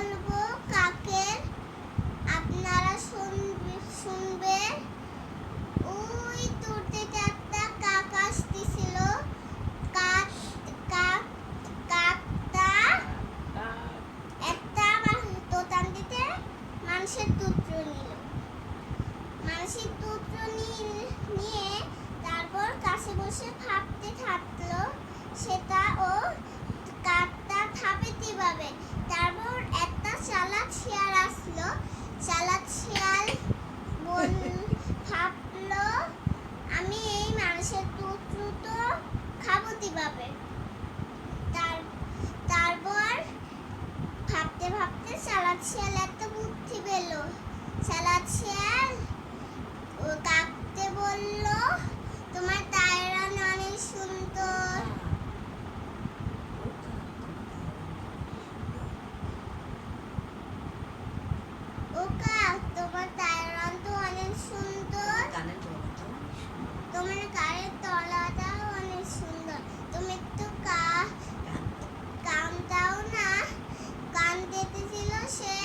বলবো কাকের, আপনারা শুনবে। ওই দূর থেকে একটা কাক আসতেছিল। কাক কাক কাকটা একটা দোকান থেকে মানুষের টুকরো নিল। মানুষের টুকরো নিয়ে তারপর কাছে বসে ভাবতে থাকলো সেটা ও কাকটা খাবে কিভাবে। তারপর একটা চালাক শিয়াল আসলো। চালাক শিয়াল ভাবলো আমি এই মানুষের টুকরো তো খাবো কিভাবে। তারপর ভাবতে ভাবতে চালাক শিয়াল একটা বুদ্ধি পেল। চালাক শিয়াল ও কাককে বলল, তোমার টায়রান অনেক সুন্দর। ও কাক, তোমার টায়রান তো অনেক সুন্দর, তোমার গায়ের তলাটাও অনেক সুন্দর, তুমি একটু কান দাও না। কান দিতেছিল সে